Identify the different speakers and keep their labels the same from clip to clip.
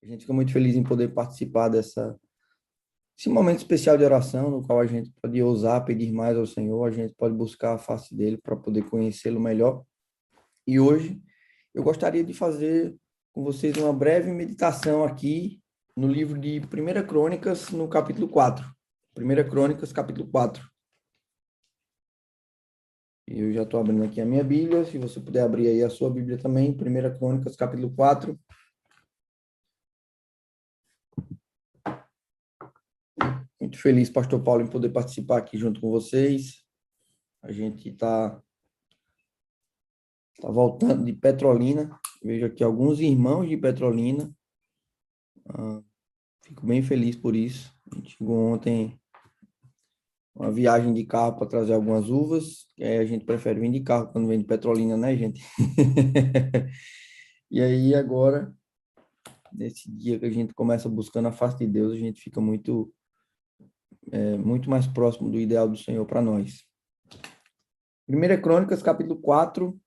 Speaker 1: A gente fica muito feliz em poder participar desse momento especial de oração, no qual a gente pode ousar pedir mais ao Senhor, a gente pode buscar a face dele para poder conhecê-lo melhor. E hoje eu gostaria de fazer com vocês uma breve meditação aqui no livro de 1 Crônicas, no capítulo 4. 1 Crônicas, capítulo 4. Eu já estou abrindo aqui a minha Bíblia, se você puder abrir aí a sua Bíblia também, 1 Crônicas, capítulo 4. Muito feliz, Pastor Paulo, em poder participar aqui junto com vocês. A gente está voltando de Petrolina. Vejo aqui alguns irmãos de Petrolina. Fico bem feliz por isso. A gente chegou ontem uma viagem de carro para trazer algumas uvas. E aí a gente prefere vir de carro quando vem de Petrolina, né, gente? E aí agora, nesse dia que a gente começa buscando a face de Deus, a gente fica muito mais próximo do ideal do Senhor para nós. 1 Crônicas, capítulo 4,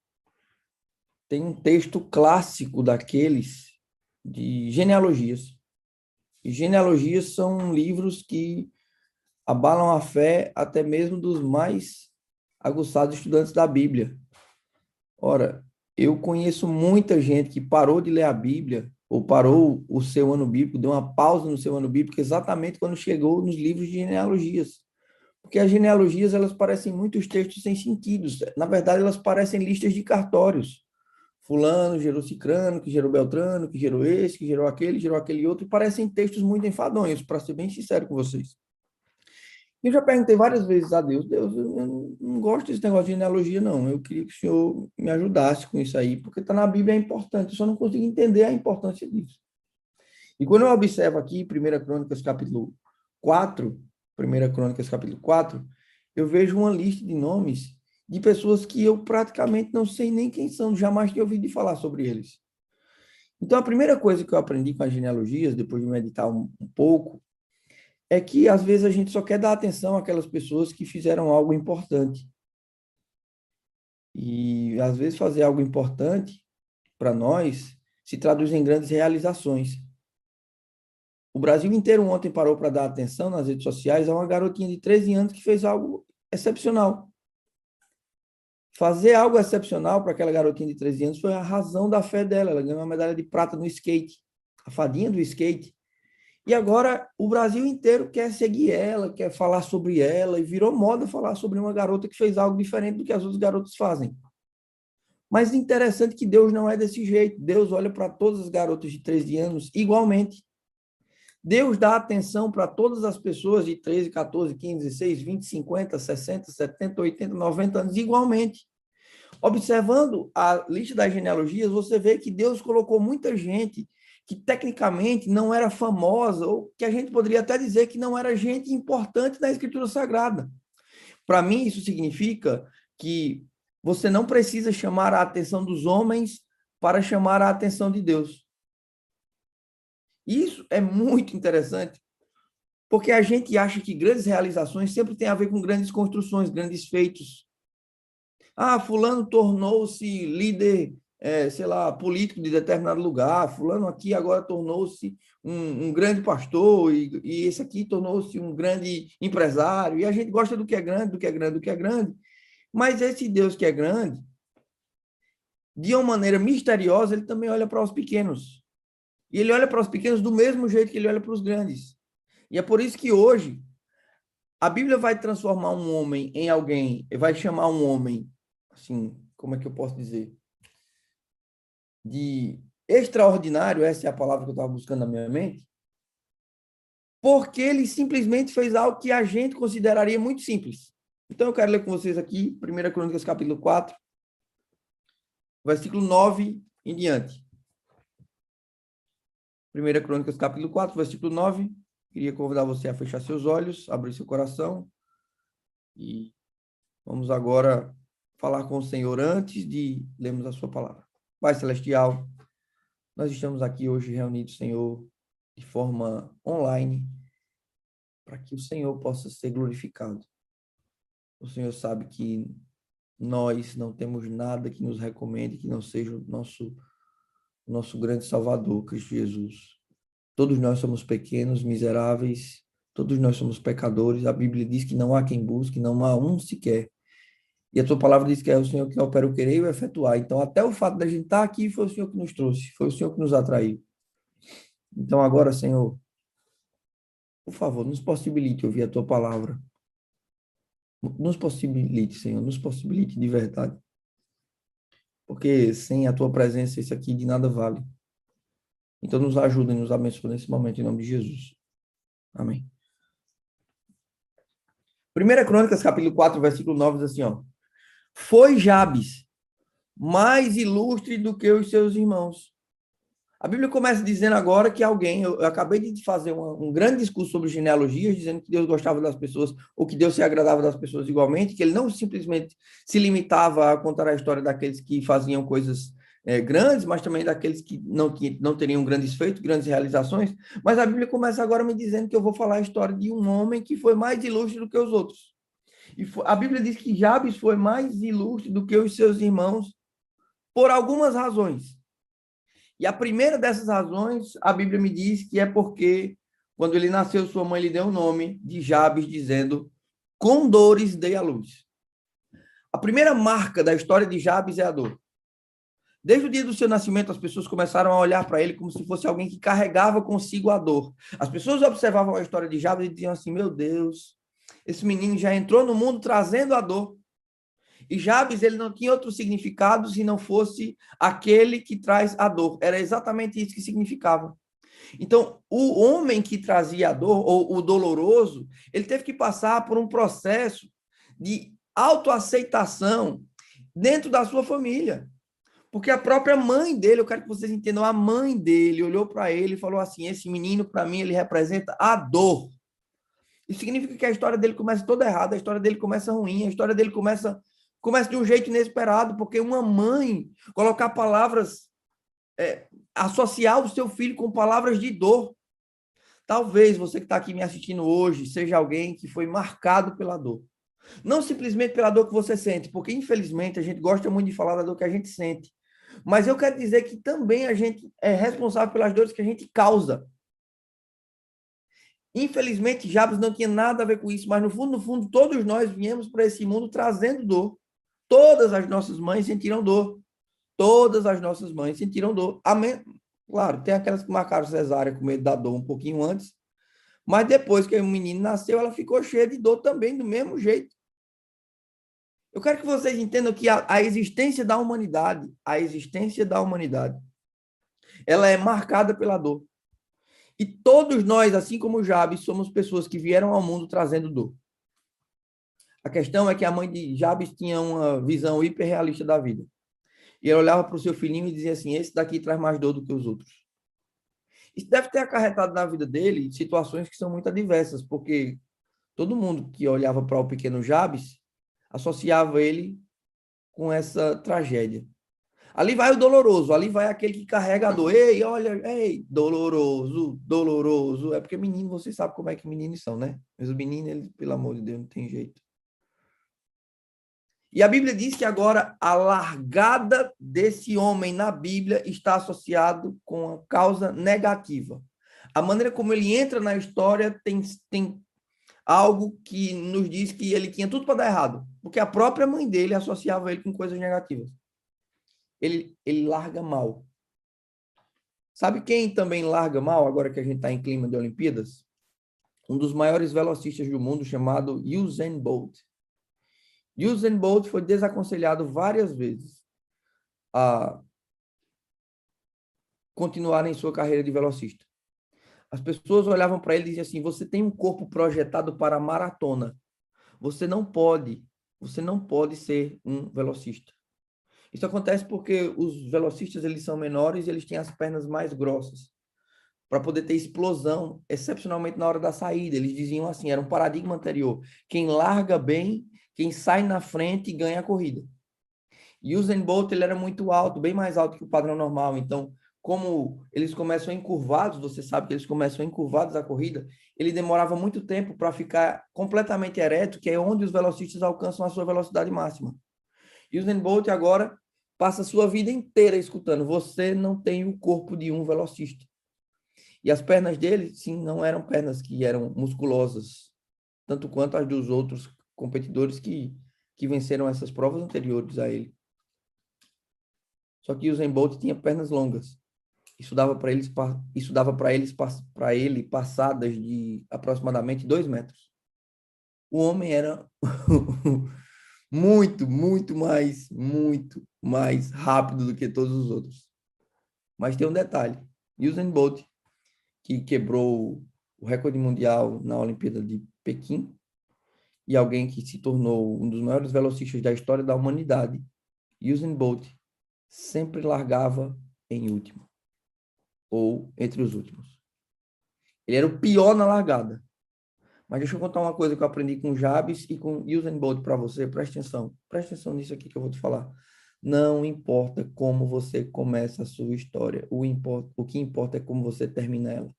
Speaker 1: tem um texto clássico daqueles de genealogias. E genealogias são livros que abalam a fé até mesmo dos mais aguçados estudantes da Bíblia. Ora, eu conheço muita gente que parou de ler a Bíblia ou parou o seu ano bíblico, deu uma pausa no seu ano bíblico exatamente quando chegou nos livros de genealogias. Porque as genealogias, elas parecem muitos textos sem sentido. Na verdade, elas parecem listas de cartórios. Fulano gerou Cicrano, que gerou Beltrano, que gerou esse, que gerou aquele outro, e parecem textos muito enfadonhos, para ser bem sincero com vocês. Eu já perguntei várias vezes a Deus, Deus, eu não gosto desse negócio de genealogia, não. Eu queria que o Senhor me ajudasse com isso aí, porque está na Bíblia, é importante, eu só não consigo entender a importância disso. E quando eu observo aqui, 1 Crônicas, capítulo 4, 1 Crônicas, capítulo 4, eu vejo uma lista de nomes de pessoas que eu praticamente não sei nem quem são, jamais tinha ouvido falar sobre eles. Então, a primeira coisa que eu aprendi com as genealogias, depois de meditar um pouco, é que às vezes a gente só quer dar atenção àquelas pessoas que fizeram algo importante. E às vezes fazer algo importante para nós se traduz em grandes realizações. O Brasil inteiro ontem parou para dar atenção nas redes sociais a uma garotinha de 13 anos que fez algo excepcional. Fazer algo excepcional para aquela garotinha de 13 anos foi a razão da fé dela. Ela ganhou uma medalha de prata no skate, a fadinha do skate. E agora o Brasil inteiro quer seguir ela, quer falar sobre ela, e virou moda falar sobre uma garota que fez algo diferente do que as outras garotas fazem. Mas interessante que Deus não é desse jeito. Deus olha para todas as garotas de 13 anos igualmente. Deus dá atenção para todas as pessoas de 13, 14, 15, 16, 20, 50, 60, 70, 80, 90 anos igualmente. Observando a lista das genealogias, você vê que Deus colocou muita gente que tecnicamente não era famosa, ou que a gente poderia até dizer que não era gente importante na Escritura Sagrada. Para mim, isso significa que você não precisa chamar a atenção dos homens para chamar a atenção de Deus. Isso é muito interessante, porque a gente acha que grandes realizações sempre têm a ver com grandes construções, grandes feitos. Ah, fulano tornou-se líder, sei lá, político de determinado lugar, fulano aqui agora tornou-se um grande pastor, e esse aqui tornou-se um grande empresário, e a gente gosta do que é grande, do que é grande, do que é grande, mas esse Deus que é grande, de uma maneira misteriosa, ele também olha para os pequenos. E ele olha para os pequenos do mesmo jeito que ele olha para os grandes. E é por isso que hoje a Bíblia vai transformar um homem em alguém, vai chamar um homem, assim, como é que eu posso dizer? De extraordinário, essa é a palavra que eu estava buscando na minha mente, porque ele simplesmente fez algo que a gente consideraria muito simples. Então eu quero ler com vocês aqui, 1 Crônicas, capítulo 4, versículo 9 em diante. 1 Crônicas, capítulo 4, versículo 9. Queria convidar você a fechar seus olhos, abrir seu coração e vamos agora falar com o Senhor antes de lermos a sua palavra. Pai Celestial, nós estamos aqui hoje reunidos, Senhor, de forma online, para que o Senhor possa ser glorificado. O Senhor sabe que nós não temos nada que nos recomende que não seja o nosso grande Salvador, Cristo Jesus. Todos nós somos pequenos, miseráveis, todos nós somos pecadores. A Bíblia diz que não há quem busque, não há um sequer. E a tua palavra diz que é o Senhor que opera o querer e o efetuar. Então, até o fato da gente estar aqui foi o Senhor que nos trouxe, foi o Senhor que nos atraiu. Então, agora, Senhor, por favor, nos possibilite ouvir a tua palavra. Nos possibilite, Senhor, nos possibilite de verdade. Porque sem a tua presença, isso aqui de nada vale. Então, nos ajuda e nos abençoe nesse momento, em nome de Jesus. Amém. 1 Crônicas, capítulo 4, versículo 9, diz assim, ó. Foi Jabes mais ilustre do que os seus irmãos. A Bíblia começa dizendo agora que alguém, eu acabei de fazer um grande discurso sobre genealogias, dizendo que Deus gostava das pessoas, ou que Deus se agradava das pessoas igualmente, que ele não simplesmente se limitava a contar a história daqueles que faziam coisas grandes, mas também daqueles que não teriam grandes feitos, grandes realizações. Mas a Bíblia começa agora me dizendo que eu vou falar a história de um homem que foi mais ilustre do que os outros. E a Bíblia diz que Jabes foi mais ilustre do que os seus irmãos por algumas razões. E a primeira dessas razões, a Bíblia me diz que é porque, quando ele nasceu, sua mãe lhe deu o nome de Jabes, dizendo, com dores dei à luz. A primeira marca da história de Jabes é a dor. Desde o dia do seu nascimento, as pessoas começaram a olhar para ele como se fosse alguém que carregava consigo a dor. As pessoas observavam a história de Jabes e diziam assim, meu Deus, esse menino já entrou no mundo trazendo a dor. E Jabes, ele não tinha outro significado se não fosse aquele que traz a dor. Era exatamente isso que significava. Então, o homem que trazia a dor, ou o doloroso, ele teve que passar por um processo de autoaceitação dentro da sua família. Porque a própria mãe dele, eu quero que vocês entendam, a mãe dele olhou para ele e falou assim, esse menino, para mim, ele representa a dor. Isso significa que a história dele começa toda errada, a história dele começa ruim, a história dele começa de um jeito inesperado, porque uma mãe colocar palavras, associar o seu filho com palavras de dor. Talvez você que está aqui me assistindo hoje seja alguém que foi marcado pela dor. Não simplesmente pela dor que você sente, porque infelizmente a gente gosta muito de falar da dor que a gente sente. Mas eu quero dizer que também a gente é responsável pelas dores que a gente causa. Infelizmente, Jabes não tinha nada a ver com isso, mas no fundo, todos nós viemos para esse mundo trazendo dor. Todas as nossas mães sentiram dor. Todas as nossas mães sentiram dor. Amém? Claro, tem aquelas que marcaram cesárea com medo da dor um pouquinho antes, mas depois que o menino nasceu, ela ficou cheia de dor também, do mesmo jeito. Eu quero que vocês entendam que a existência da humanidade, ela é marcada pela dor. E todos nós, assim como Jabes, somos pessoas que vieram ao mundo trazendo dor. A questão é que a mãe de Jabes tinha uma visão hiperrealista da vida. E ela olhava para o seu filhinho e dizia assim, esse daqui traz mais dor do que os outros. Isso deve ter acarretado na vida dele situações que são muito adversas, porque todo mundo que olhava para o pequeno Jabes associava ele com essa tragédia. Ali vai o doloroso, ali vai aquele que carrega a dor. Ei, olha, ei, doloroso, doloroso. É porque menino, você sabe como é que meninos são, né? Mas o menino, ele, pelo amor de Deus, não tem jeito. E a Bíblia diz que agora a largada desse homem na Bíblia está associado com a causa negativa. A maneira como ele entra na história tem algo que nos diz que ele tinha tudo para dar errado, porque a própria mãe dele associava ele com coisas negativas. Ele larga mal. Sabe quem também larga mal, agora que a gente está em clima de Olimpíadas? Um dos maiores velocistas do mundo, chamado Usain Bolt. Usain Bolt foi desaconselhado várias vezes a continuar em sua carreira de velocista. As pessoas olhavam para ele e diziam assim, você tem um corpo projetado para maratona. Você não pode ser um velocista. Isso acontece porque os velocistas, eles são menores e eles têm as pernas mais grossas, para poder ter explosão, excepcionalmente na hora da saída. Eles diziam assim, era um paradigma anterior. Quem larga bem, quem sai na frente ganha a corrida. E o Usain Bolt, ele era muito alto, bem mais alto que o padrão normal. Então, como eles começam encurvados, você sabe que eles começam encurvados a corrida, ele demorava muito tempo para ficar completamente ereto, que é onde os velocistas alcançam a sua velocidade máxima. E o Usain Bolt agora passa a sua vida inteira escutando, você não tem o corpo de um velocista. E as pernas dele, sim, não eram pernas que eram musculosas, tanto quanto as dos outros competidores que venceram essas provas anteriores a ele. Só que o Usain Bolt tinha pernas longas. Isso dava para ele passadas de aproximadamente 2 metros. O homem era muito mais rápido do que todos os outros. Mas tem um detalhe. Usain Bolt, que quebrou o recorde mundial na Olimpíada de Pequim, e alguém que se tornou um dos maiores velocistas da história da humanidade, Usain Bolt sempre largava em último, ou entre os últimos. Ele era o pior na largada. Mas deixa eu contar uma coisa que eu aprendi com Jabes e com Usain Bolt para você. Presta atenção. Presta atenção nisso aqui que eu vou te falar. Não importa como você começa a sua história. O que importa é como você termina ela.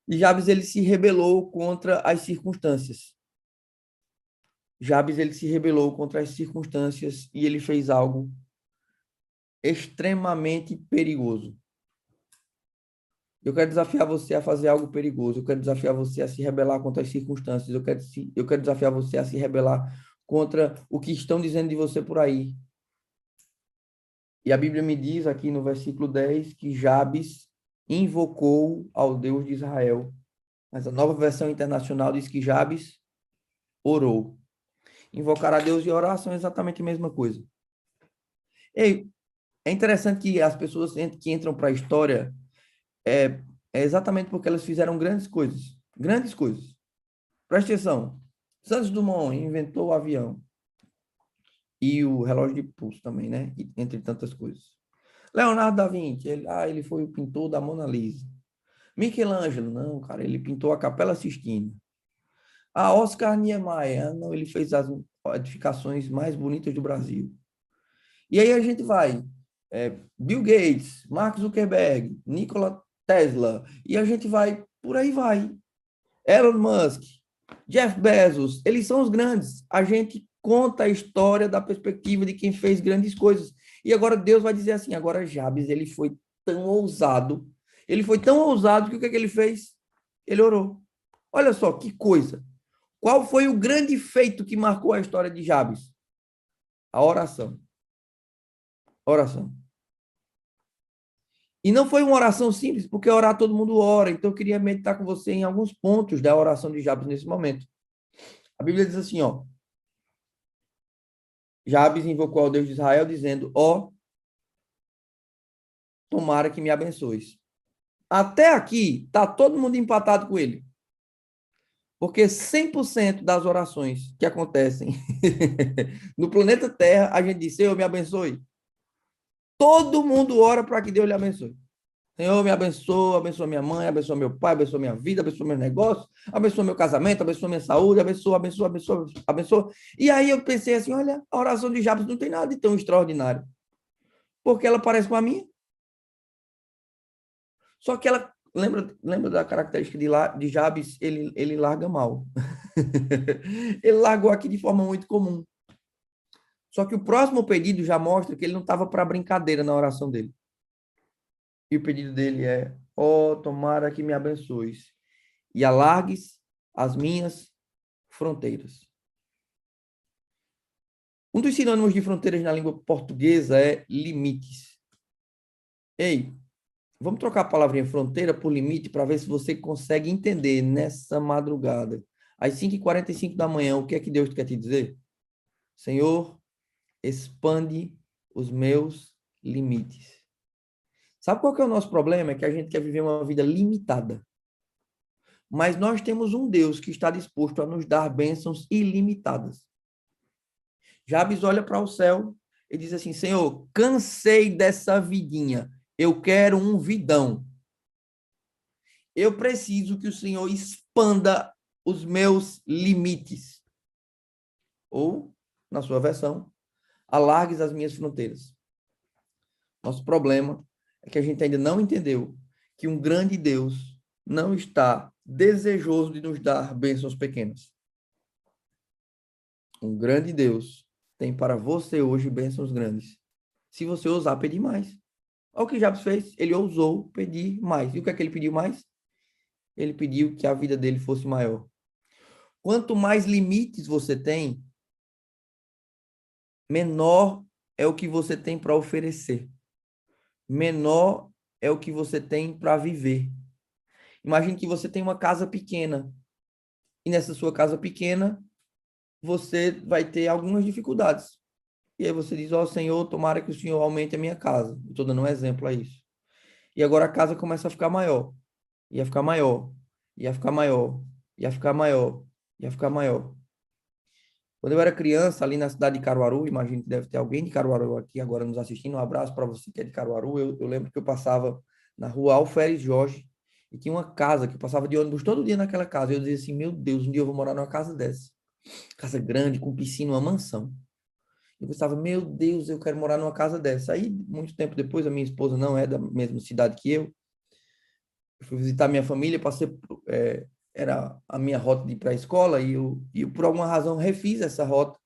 Speaker 1: E Jabes, ele se rebelou contra as circunstâncias. Jabes, ele se rebelou contra as circunstâncias e ele fez algo extremamente perigoso. Eu quero desafiar você a fazer algo perigoso. Eu quero desafiar você a se rebelar contra as circunstâncias. Eu quero desafiar você a se rebelar contra o que estão dizendo de você por aí. E a Bíblia me diz aqui no versículo 10 que Jabes invocou ao Deus de Israel. Mas a nova versão internacional diz que Jabes orou. Invocar a Deus e orar são exatamente a mesma coisa. E é interessante que as pessoas que entram para a história é exatamente porque elas fizeram grandes coisas. Grandes coisas. Presta atenção. Santos Dumont inventou o avião e o relógio de pulso também, né? Entre tantas coisas. Leonardo da Vinci, ele foi o pintor da Mona Lisa. Michelangelo, não, cara, ele pintou a Capela Sistina. Oscar Niemeyer, não, ele fez as edificações mais bonitas do Brasil. E aí a gente vai, Bill Gates, Mark Zuckerberg, Nikola Tesla, e a gente vai, por aí vai. Elon Musk, Jeff Bezos, eles são os grandes. A gente conta a história da perspectiva de quem fez grandes coisas. E agora Deus vai dizer assim, agora Jabes, ele foi tão ousado que o que é que ele fez? Ele orou. Olha só, que coisa. Qual foi o grande feito que marcou a história de Jabes? A oração. Oração. E não foi uma oração simples, porque orar todo mundo ora. Então eu queria meditar com você em alguns pontos da oração de Jabes nesse momento. A Bíblia diz assim, ó. Jabes invocou ao Deus de Israel, dizendo, tomara que me abençoes. Até aqui, está todo mundo empatado com ele. Porque 100% das orações que acontecem no planeta Terra, a gente diz, Senhor, me abençoe. Todo mundo ora para que Deus lhe abençoe. Senhor, me abençoa, abençoa minha mãe, abençoa meu pai, abençoa minha vida, abençoa meus negócios, abençoa meu casamento, abençoa minha saúde, abençoa. E aí eu pensei assim, olha, a oração de Jabes não tem nada de tão extraordinário. Porque ela parece com a minha. Só que ela, lembra da característica de Jabes? Ele larga mal. Ele largou aqui de forma muito comum. Só que o próximo pedido já mostra que ele não estava para brincadeira na oração dele. E o pedido dele é, tomara que me abençoes e alargues as minhas fronteiras. Um dos sinônimos de fronteiras na língua portuguesa é limites. Ei, vamos trocar a palavrinha fronteira por limite para ver se você consegue entender nessa madrugada. Às 5h45 da manhã, o que é que Deus quer te dizer? Senhor, expande os meus limites. Sabe qual que é o nosso problema? É que a gente quer viver uma vida limitada. Mas nós temos um Deus que está disposto a nos dar bênçãos ilimitadas. Jabes olha para o céu e diz assim, Senhor, cansei dessa vidinha. Eu quero um vidão. Eu preciso que o Senhor expanda os meus limites. Ou, na sua versão, alargues as minhas fronteiras. Nosso problema é que a gente ainda não entendeu que um grande Deus não está desejoso de nos dar bênçãos pequenas. Um grande Deus tem para você hoje bênçãos grandes. Se você ousar pedir mais. Olha o que Jabes fez. Ele ousou pedir mais. E o que é que ele pediu mais? Ele pediu que a vida dele fosse maior. Quanto mais limites você tem, menor é o que você tem para oferecer. Menor é o que você tem para viver. Imagine que você tem uma casa pequena. E nessa sua casa pequena, você vai ter algumas dificuldades. E aí você diz, ó Senhor, tomara que o Senhor aumente a minha casa. Estou dando um exemplo a isso. E agora a casa começa a ficar maior. Ia ficar maior. Ia ficar maior. Ia ficar maior. Ia ficar maior. Quando eu era criança, ali na cidade de Caruaru, imagino que deve ter alguém de Caruaru aqui agora nos assistindo. Um abraço para você que é de Caruaru. Eu lembro que eu passava na rua Alferes Jorge e tinha uma casa que eu passava de ônibus todo dia naquela casa. Eu dizia assim: meu Deus, um dia eu vou morar numa casa dessa. Casa grande, com piscina, uma mansão. Eu pensava, meu Deus, eu quero morar numa casa dessa. Aí, muito tempo depois, a minha esposa não é da mesma cidade que eu. Eu fui visitar minha família, passei, era a minha rota de ir para a escola e eu, por alguma razão, refiz essa rota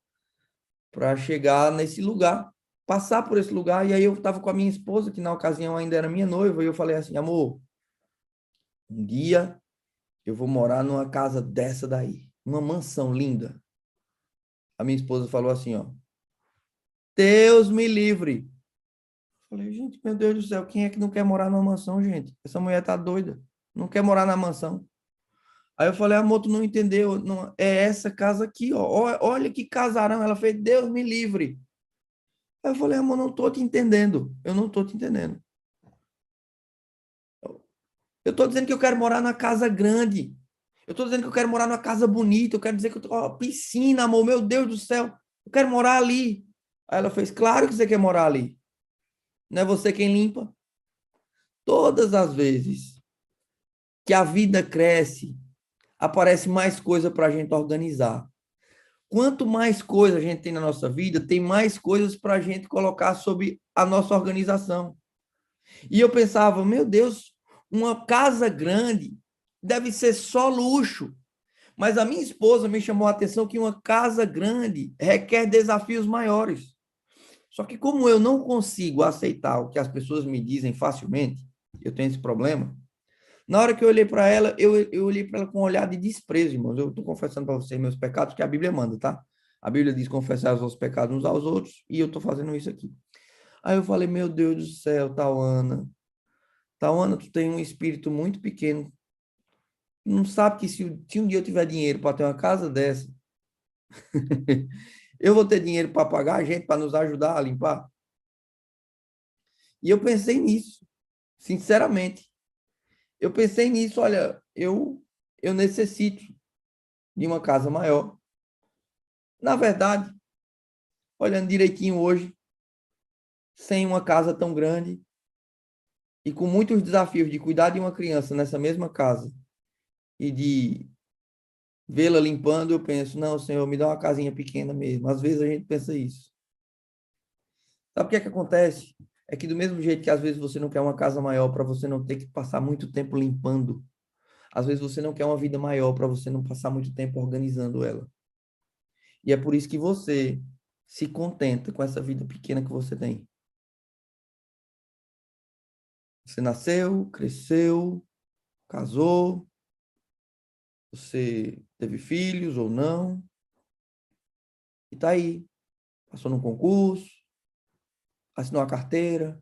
Speaker 1: para chegar nesse lugar, passar por esse lugar. E aí eu estava com a minha esposa, que na ocasião ainda era minha noiva, e eu falei assim, amor, um dia eu vou morar numa casa dessa daí, uma mansão linda. A minha esposa falou assim, ó, Deus me livre. Falei, gente, meu Deus do céu, quem é que não quer morar numa mansão, gente? Essa mulher tá doida, não quer morar na mansão. Aí eu falei, amor, tu não entendeu, não, é essa casa aqui, ó, olha que casarão. Ela fez, Deus me livre. Aí eu falei, amor, não tô te entendendo, eu não tô te entendendo. Eu estou dizendo que eu quero morar na casa grande. Eu estou dizendo que eu quero morar numa casa bonita. Eu quero dizer que eu tô, ó, piscina, amor, meu Deus do céu. Eu quero morar ali. Aí ela fez, claro que você quer morar ali. Não é você quem limpa? Todas as vezes que a vida cresce, aparece mais coisa para a gente organizar. Quanto mais coisa a gente tem na nossa vida, tem mais coisas para a gente colocar sobre a nossa organização. E eu pensava, meu Deus, uma casa grande deve ser só luxo. Mas a minha esposa me chamou a atenção que uma casa grande requer desafios maiores. Só que como eu não consigo aceitar o que as pessoas me dizem facilmente, eu tenho esse problema. Na hora que eu olhei para ela, eu olhei para ela com um olhar de desprezo, irmãos. Eu estou confessando para vocês meus pecados, que a Bíblia manda, tá? A Bíblia diz confessar os nossos pecados uns aos outros, e eu estou fazendo isso aqui. Aí eu falei, meu Deus do céu, Tauana. Tauana, tu tem um espírito muito pequeno. Não sabe que se um dia eu tiver dinheiro para ter uma casa dessa, eu vou ter dinheiro para pagar a gente para nos ajudar a limpar? E eu pensei nisso, sinceramente. Eu pensei nisso, olha, eu necessito de uma casa maior. Na verdade, olhando direitinho hoje, sem uma casa tão grande e com muitos desafios de cuidar de uma criança nessa mesma casa e de vê-la limpando, eu penso, não, Senhor, me dá uma casinha pequena mesmo. Às vezes a gente pensa isso. Sabe o que é que acontece? É que do mesmo jeito que às vezes você não quer uma casa maior para você não ter que passar muito tempo limpando, às vezes você não quer uma vida maior para você não passar muito tempo organizando ela. E é por isso que você se contenta com essa vida pequena que você tem. Você nasceu, cresceu, casou, você teve filhos ou não, e tá aí. Passou num concurso, assinou a carteira,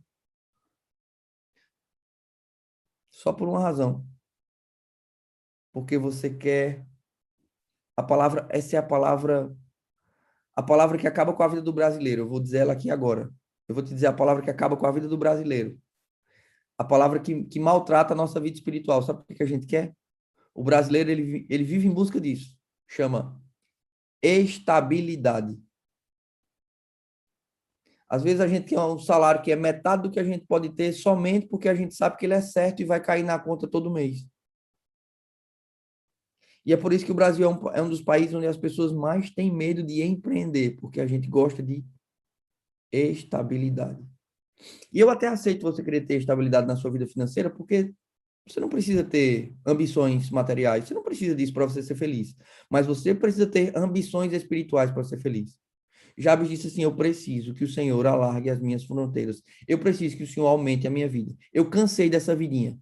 Speaker 1: só por uma razão. Porque você quer a palavra, essa é a palavra que acaba com a vida do brasileiro. Eu vou dizer ela aqui agora. Eu vou te dizer a palavra que acaba com a vida do brasileiro. A palavra que maltrata a nossa vida espiritual. Sabe o que a gente quer? O brasileiro, ele vive em busca disso. Chama estabilidade. Às vezes a gente tem um salário que é metade do que a gente pode ter somente porque a gente sabe que ele é certo e vai cair na conta todo mês. E é por isso que o Brasil é um dos países onde as pessoas mais têm medo de empreender, porque a gente gosta de estabilidade. E eu até aceito você querer ter estabilidade na sua vida financeira, porque você não precisa ter ambições materiais, você não precisa disso para você ser feliz, mas você precisa ter ambições espirituais para ser feliz. Jabes disse assim: eu preciso que o Senhor alargue as minhas fronteiras. Eu preciso que o Senhor aumente a minha vida. Eu cansei dessa vidinha.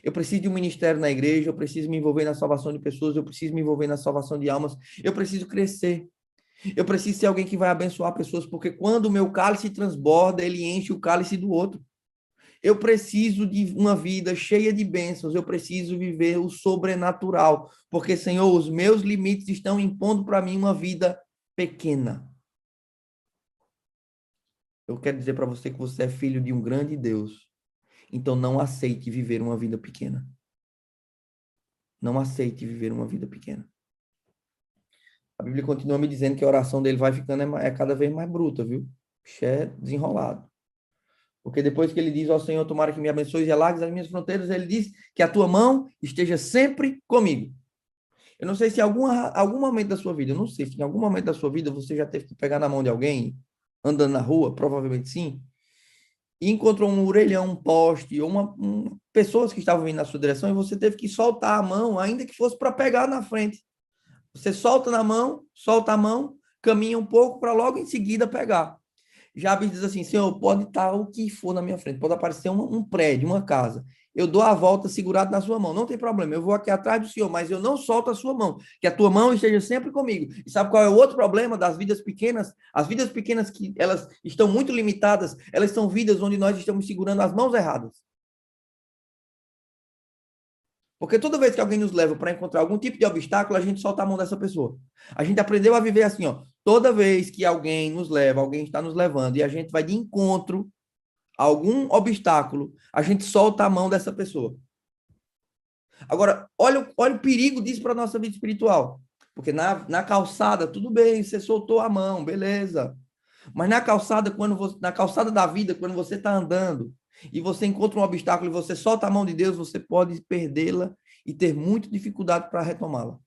Speaker 1: Eu preciso de um ministério na igreja, eu preciso me envolver na salvação de pessoas, eu preciso me envolver na salvação de almas, eu preciso crescer. Eu preciso ser alguém que vai abençoar pessoas, porque quando o meu cálice transborda, ele enche o cálice do outro. Eu preciso de uma vida cheia de bênçãos, eu preciso viver o sobrenatural, porque, Senhor, os meus limites estão impondo para mim uma vida pequena. Eu quero dizer para você que você é filho de um grande Deus, então não aceite viver uma vida pequena. Não aceite viver uma vida pequena. A Bíblia continua me dizendo que a oração dele vai ficando cada vez mais bruta, viu? É desenrolado. Porque depois que ele diz ao Senhor, tomara que me abençoe e alargue as minhas fronteiras, ele diz que a tua mão esteja sempre comigo. Eu não sei se em algum momento da sua vida, eu não sei se em algum momento da sua vida você já teve que pegar na mão de alguém, andando na rua, provavelmente sim, e encontrou um orelhão, um poste, ou pessoas que estavam vindo na sua direção, e você teve que soltar a mão, ainda que fosse para pegar na frente. Você solta a mão, caminha um pouco para logo em seguida pegar. Jabes diz assim: Senhor, pode estar o que for na minha frente, pode aparecer um prédio, uma casa. Eu dou a volta segurado na sua mão, não tem problema, eu vou aqui atrás do Senhor, mas eu não solto a sua mão, que a tua mão esteja sempre comigo. E sabe qual é o outro problema das vidas pequenas? As vidas pequenas que elas estão muito limitadas, elas são vidas onde nós estamos segurando as mãos erradas. Porque toda vez que alguém nos leva para encontrar algum tipo de obstáculo, a gente solta a mão dessa pessoa. A gente aprendeu a viver assim, ó. Toda vez que alguém nos leva, alguém está nos levando e a gente vai de encontro a algum obstáculo, a gente solta a mão dessa pessoa. Agora, olha o perigo disso para a nossa vida espiritual. Porque na calçada, tudo bem, você soltou a mão, beleza. Mas na calçada, na calçada da vida, quando você está andando e você encontra um obstáculo e você solta a mão de Deus, você pode perdê-la e ter muita dificuldade para retomá-la.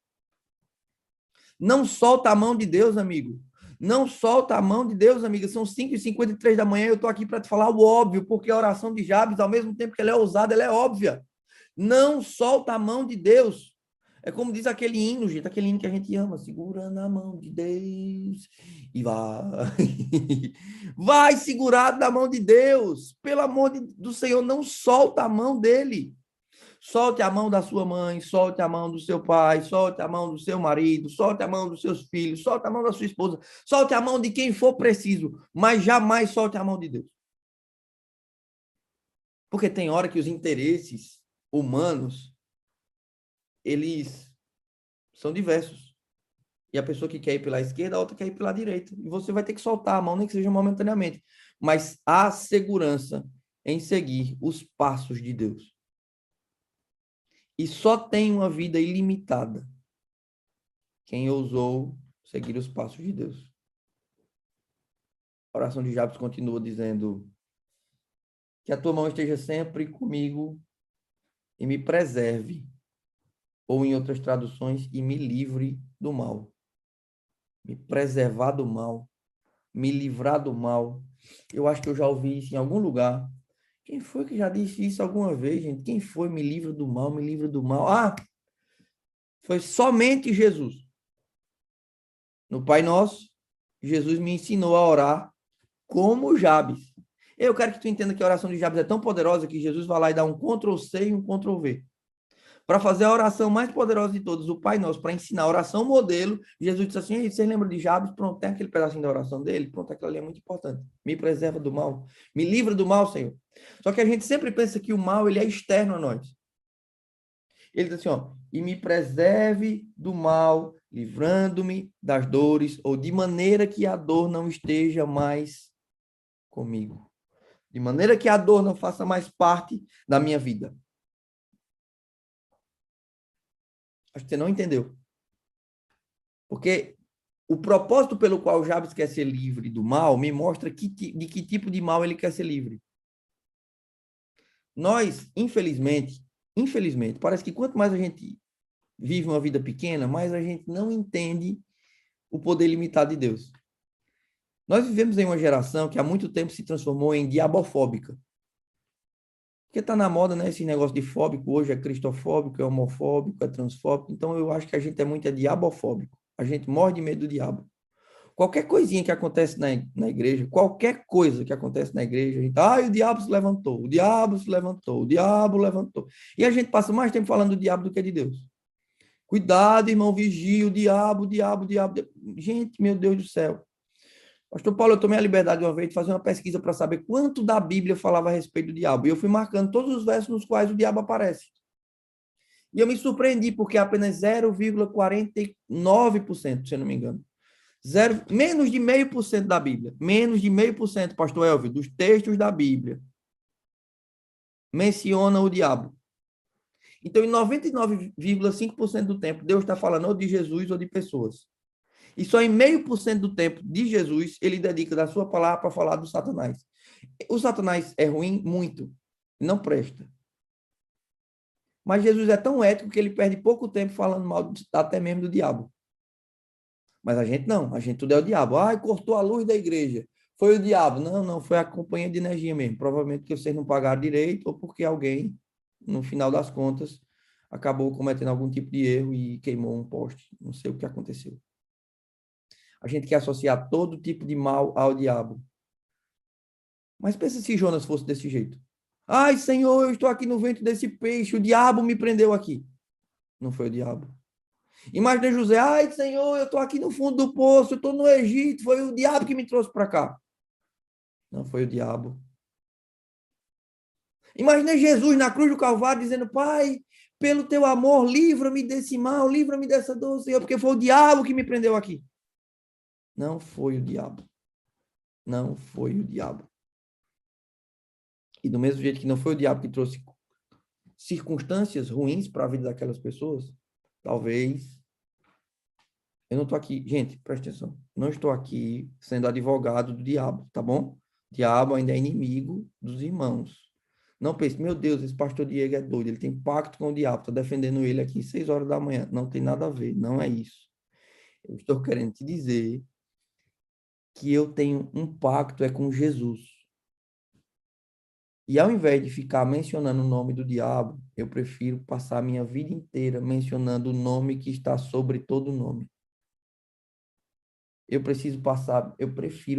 Speaker 1: Não solta a mão de Deus, amigo. Não solta a mão de Deus, amiga. São 5h53 da manhã, eu estou aqui para te falar o óbvio, porque a oração de Jabes, ao mesmo tempo que ela é ousada, ela é óbvia. Não solta a mão de Deus. É como diz aquele hino, gente, aquele hino que a gente ama, segura na mão de Deus e vai. Vai segurado na mão de Deus. Pelo amor do Senhor, não solta a mão dele. Solte a mão da sua mãe, solte a mão do seu pai, solte a mão do seu marido, solte a mão dos seus filhos, solte a mão da sua esposa, solte a mão de quem for preciso, mas jamais solte a mão de Deus. Porque tem hora que os interesses humanos, eles são diversos. E a pessoa que quer ir pela esquerda, a outra quer ir pela direita. E você vai ter que soltar a mão, nem que seja momentaneamente. Mas há segurança em seguir os passos de Deus. E só tem uma vida ilimitada quem ousou seguir os passos de Deus. A oração de Jabes continua dizendo: que a tua mão esteja sempre comigo e me preserve. Ou em outras traduções, e me livre do mal. Me preservar do mal. Me livrar do mal. Eu acho que eu já ouvi isso em algum lugar. Quem foi que já disse isso alguma vez, gente? Quem foi? Me livra do mal, me livra do mal. Ah, foi somente Jesus. No Pai Nosso, Jesus me ensinou a orar como Jabes. Eu quero que tu entenda que a oração de Jabes é tão poderosa que Jesus vai lá e dá um Ctrl+C e um Ctrl+V. Para fazer a oração mais poderosa de todas, o Pai Nosso, para ensinar a oração modelo, Jesus disse assim: vocês lembram de Jabes? Pronto, tem aquele pedacinho da oração dele? Pronto, aquilo ali é muito importante. Me preserva do mal. Me livra do mal, Senhor. Só que a gente sempre pensa que o mal ele é externo a nós. Ele diz assim, ó, e me preserve do mal, livrando-me das dores, ou de maneira que a dor não esteja mais comigo. De maneira que a dor não faça mais parte da minha vida. Acho que você não entendeu. Porque o propósito pelo qual Jabes quer ser livre do mal me mostra de que tipo de mal ele quer ser livre. Nós, infelizmente, parece que quanto mais a gente vive uma vida pequena, mais a gente não entende o poder limitado de Deus. Nós vivemos em uma geração que há muito tempo se transformou em diabofóbica. Porque está na moda, né? Esse negócio de fóbico hoje é cristofóbico, é homofóbico, é transfóbico. Então eu acho que a gente é muito diabofóbico. A gente morre de medo do diabo. Qualquer coisinha que acontece na igreja, qualquer coisa que acontece na igreja, a gente, o diabo se levantou, o diabo se levantou, o diabo levantou. E a gente passa mais tempo falando do diabo do que de Deus. Cuidado, irmão, vigia, o diabo, o diabo, o diabo. Gente, meu Deus do céu. Pastor Paulo, eu tomei a liberdade uma vez de fazer uma pesquisa para saber quanto da Bíblia falava a respeito do diabo. E eu fui marcando todos os versos nos quais o diabo aparece. E eu me surpreendi, porque apenas 0,49%, se eu não me engano. Menos de 0,5% da Bíblia. Menos de 0,5%, pastor Elvio, dos textos da Bíblia menciona o diabo. Então, em 99,5% do tempo, Deus está falando ou de Jesus ou de pessoas. E só em 0,5% do tempo de Jesus, ele dedica da sua palavra para falar do Satanás. O Satanás é ruim? Muito. Não presta. Mas Jesus é tão ético que ele perde pouco tempo falando mal até mesmo do diabo. Mas a gente não. A gente tudo é o diabo. Cortou a luz da igreja. Foi o diabo. Não, não. Foi a companhia de energia mesmo. Provavelmente porque vocês não pagaram direito ou porque alguém, no final das contas, acabou cometendo algum tipo de erro e queimou um poste. Não sei o que aconteceu. A gente quer associar todo tipo de mal ao diabo. Mas pensa se Jonas fosse desse jeito. Ai, Senhor, eu estou aqui no ventre desse peixe, o diabo me prendeu aqui. Não foi o diabo. Imagina José, ai, Senhor, eu estou aqui no fundo do poço, eu estou no Egito, foi o diabo que me trouxe para cá. Não foi o diabo. Imagina Jesus na cruz do Calvário dizendo, Pai, pelo teu amor, livra-me desse mal, livra-me dessa dor, Senhor, porque foi o diabo que me prendeu aqui. Não foi o diabo. Não foi o diabo. E do mesmo jeito que não foi o diabo que trouxe circunstâncias ruins para a vida daquelas pessoas, talvez. Eu não estou aqui, gente, presta atenção. Não estou aqui sendo advogado do diabo, tá bom? O diabo ainda é inimigo dos irmãos. Não pense, meu Deus, esse pastor Diego é doido, ele tem pacto com o diabo, estou defendendo ele aqui 6 horas da manhã. Não tem nada a ver, não é isso. Eu estou querendo te dizer que eu tenho um pacto com Jesus. E ao invés de ficar mencionando o nome do diabo, eu prefiro passar a minha vida inteira mencionando o nome que está sobre todo nome. Eu prefiro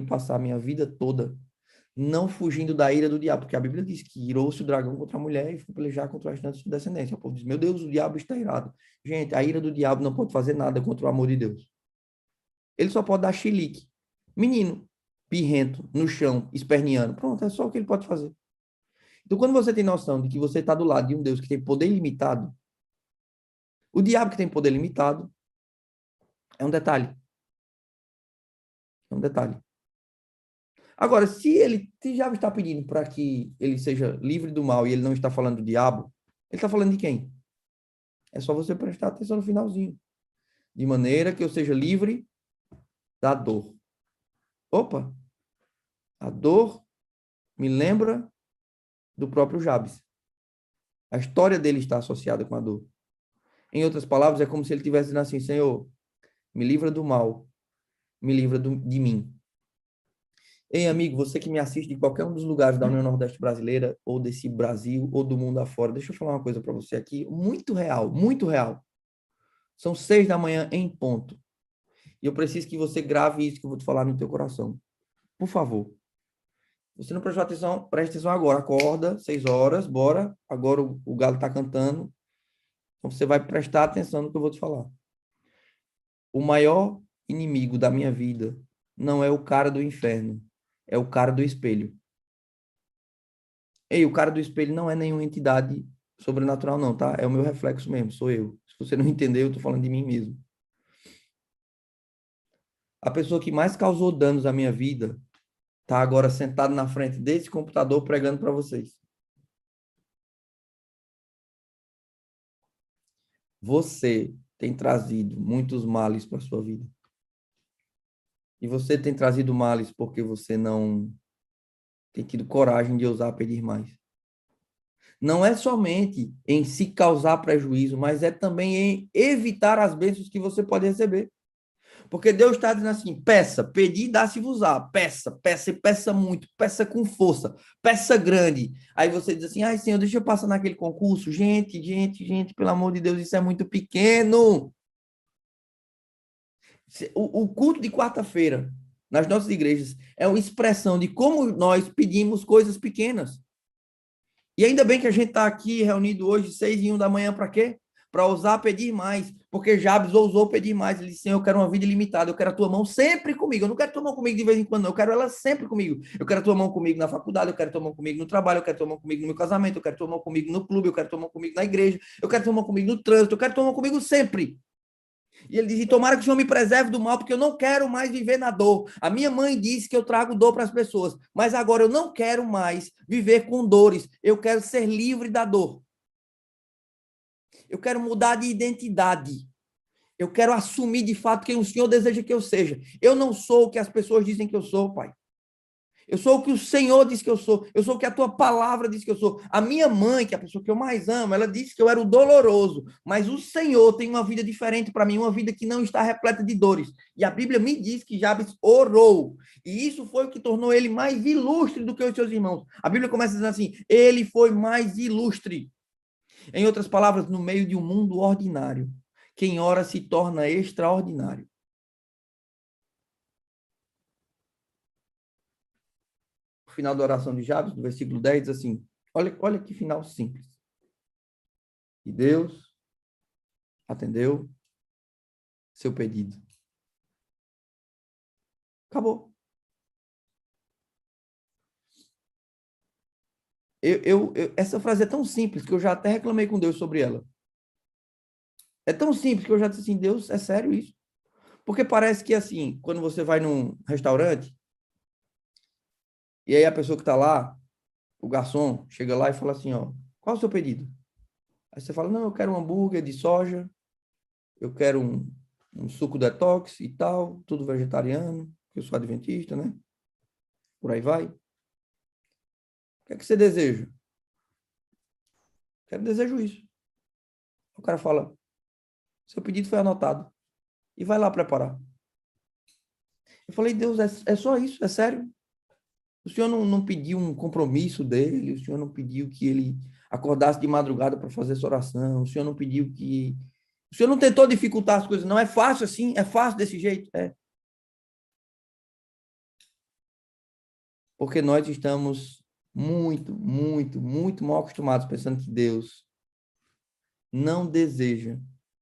Speaker 1: passar a minha vida toda não fugindo da ira do diabo, porque a Bíblia diz que irou-se o dragão contra a mulher e foi pelejar contra o restante de sua descendência. O povo diz, meu Deus, o diabo está irado. Gente, a ira do diabo não pode fazer nada contra o amor de Deus. Ele só pode dar chilique. Menino, pirrento, no chão, esperneando. Pronto, é só o que ele pode fazer. Então, quando você tem noção de que você está do lado de um Deus que tem poder ilimitado, o diabo que tem poder limitado é um detalhe. É um detalhe. Agora, se já está pedindo para que ele seja livre do mal e ele não está falando do diabo, ele está falando de quem? É só você prestar atenção no finalzinho. De maneira que eu seja livre da dor. Opa! A dor me lembra do próprio Jabes. A história dele está associada com a dor. Em outras palavras, é como se ele estivesse dizendo assim, Senhor, me livra do mal, me livra de mim. Ei, amigo, você que me assiste de qualquer um dos lugares da União Nordeste Brasileira, ou desse Brasil, ou do mundo afora, deixa eu falar uma coisa para você aqui, muito real, muito real. São 6 da manhã em ponto. E eu preciso que você grave isso que eu vou te falar no teu coração. Por favor. Você não prestou atenção, preste atenção agora. Acorda, 6 horas, bora. Agora o galo está cantando. Então você vai prestar atenção no que eu vou te falar. O maior inimigo da minha vida não é o cara do inferno, é o cara do espelho. Ei, o cara do espelho não é nenhuma entidade sobrenatural, não, tá? É o meu reflexo mesmo, sou eu. Se você não entendeu, eu tô falando de mim mesmo. A pessoa que mais causou danos à minha vida tá agora sentado na frente desse computador pregando para vocês. Você tem trazido muitos males para sua vida. E você tem trazido males porque você não tem tido coragem de ousar pedir mais. Não é somente em se causar prejuízo, mas é também em evitar as bênçãos que você pode receber. Porque Deus está dizendo assim, peça, pedi e dá-se-vos-á. Peça, peça e peça muito, peça com força, peça grande. Aí você diz assim, ai Senhor, deixa eu passar naquele concurso. Gente, pelo amor de Deus, isso é muito pequeno. O culto de quarta-feira, nas nossas igrejas, é uma expressão de como nós pedimos coisas pequenas. E ainda bem que a gente está aqui reunido hoje, 6h01 da manhã, para quê? Para ousar pedir mais. Porque Jabes ousou pedir mais. Ele disse, Senhor, eu quero uma vida ilimitada, eu quero a tua mão sempre comigo. Eu não quero a tua mão comigo de vez em quando, não. Eu quero ela sempre comigo. Eu quero a tua mão comigo na faculdade, eu quero a tua mão comigo no trabalho, eu quero a tua mão comigo no meu casamento, eu quero a tua mão comigo no clube, eu quero a tua mão comigo na igreja, eu quero a tua mão comigo no trânsito, eu quero a tua mão comigo sempre. E ele diz, tomara que o Senhor me preserve do mal, porque eu não quero mais viver na dor. A minha mãe disse que eu trago dor para as pessoas, mas agora eu não quero mais viver com dores. Eu quero ser livre da dor. Eu quero mudar de identidade. Eu quero assumir de fato quem o Senhor deseja que eu seja. Eu não sou o que as pessoas dizem que eu sou, Pai. Eu sou o que o Senhor diz que eu sou. Eu sou o que a tua palavra diz que eu sou. A minha mãe, que é a pessoa que eu mais amo, ela disse que eu era o doloroso. Mas o Senhor tem uma vida diferente para mim, uma vida que não está repleta de dores. E a Bíblia me diz que Jabes orou. E isso foi o que tornou ele mais ilustre do que os seus irmãos. A Bíblia começa dizendo assim: ele foi mais ilustre. Em outras palavras, no meio de um mundo ordinário, quem ora se torna extraordinário. O final da oração de Jabes, no versículo 10, diz assim: olha que final simples. E Deus atendeu seu pedido. Acabou. Essa frase é tão simples que eu já até reclamei com Deus sobre ela. É tão simples que eu já disse assim, Deus, é sério isso? Porque parece que assim, quando você vai num restaurante, e aí a pessoa que está lá, o garçom, chega lá e fala assim, ó, qual é o seu pedido? Aí você fala, não, eu quero um hambúrguer de soja, eu quero um suco detox e tal, tudo vegetariano, eu sou adventista, né? Por aí vai. O que é que você deseja? Quero desejo isso. O cara fala, seu pedido foi anotado. E vai lá preparar. Eu falei, Deus, é só isso? É sério? O senhor não pediu um compromisso dele? O senhor não pediu que ele acordasse de madrugada para fazer essa oração? O senhor não pediu que... O senhor não tentou dificultar as coisas? Não é fácil assim? É fácil desse jeito? É. Porque nós estamos muito mal acostumados pensando que Deus não deseja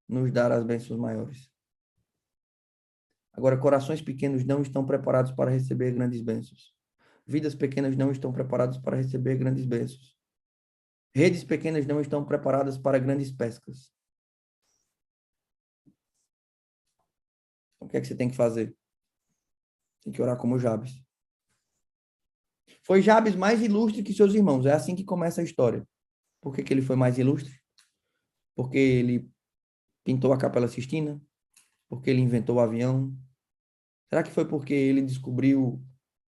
Speaker 1: nos dar as bênçãos maiores. Agora, corações pequenos não estão preparados para receber grandes bênçãos. Vidas pequenas não estão preparadas para receber grandes bênçãos. Redes pequenas não estão preparadas para grandes pescas. Então, o que é que você tem que fazer? Tem que orar como Jabes. Foi Jabes mais ilustre que seus irmãos. É assim que começa a história. Por que ele foi mais ilustre? Porque ele pintou a Capela Sistina? Porque ele inventou o avião? Será que foi porque ele descobriu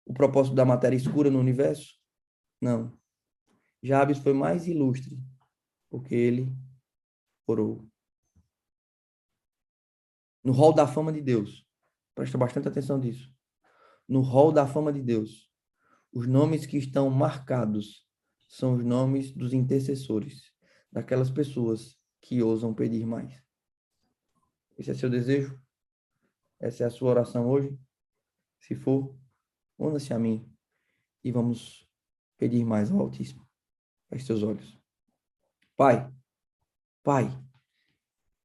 Speaker 1: o propósito da matéria escura no universo? Não. Jabes foi mais ilustre porque ele orou. No hall da fama de Deus. Presta bastante atenção nisso. No hall da fama de Deus, os nomes que estão marcados são os nomes dos intercessores, daquelas pessoas que ousam pedir mais. Esse é seu desejo? Essa é a sua oração hoje? Se for, una-se a mim e vamos pedir mais ao Altíssimo. Feche seus olhos. Pai, Pai,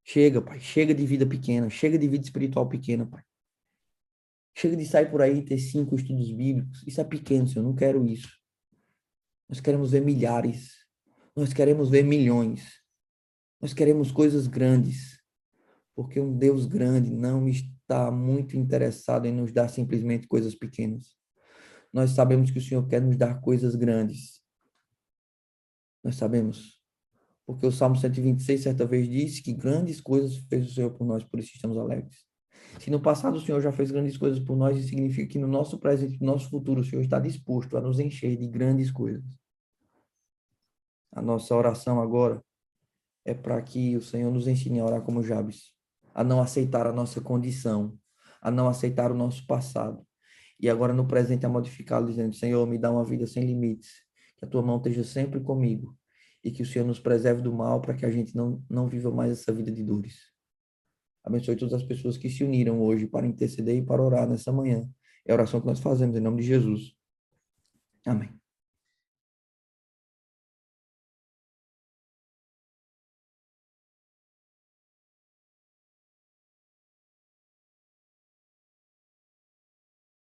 Speaker 1: chega, Pai, chega de vida pequena, chega de vida espiritual pequena, Pai. Chega de sair por aí e ter 5 estudos bíblicos. Isso é pequeno, Senhor, eu não quero isso. Nós queremos ver milhares. Nós queremos ver milhões. Nós queremos coisas grandes. Porque um Deus grande não está muito interessado em nos dar simplesmente coisas pequenas. Nós sabemos que o Senhor quer nos dar coisas grandes. Nós sabemos. Porque o Salmo 126, certa vez, disse que grandes coisas fez o Senhor por nós, por isso estamos alegres. Se no passado o Senhor já fez grandes coisas por nós, isso significa que no nosso presente, no nosso futuro, o Senhor está disposto a nos encher de grandes coisas. A nossa oração agora é para que o Senhor nos ensine a orar como Jabes, a não aceitar a nossa condição, a não aceitar o nosso passado. E agora no presente a modificá-lo, dizendo, Senhor, me dá uma vida sem limites, que a tua mão esteja sempre comigo e que o Senhor nos preserve do mal para que a gente não viva mais essa vida de dores. Abençoe todas as pessoas que se uniram hoje para interceder e para orar nessa manhã. É a oração que nós fazemos em nome de Jesus. Amém.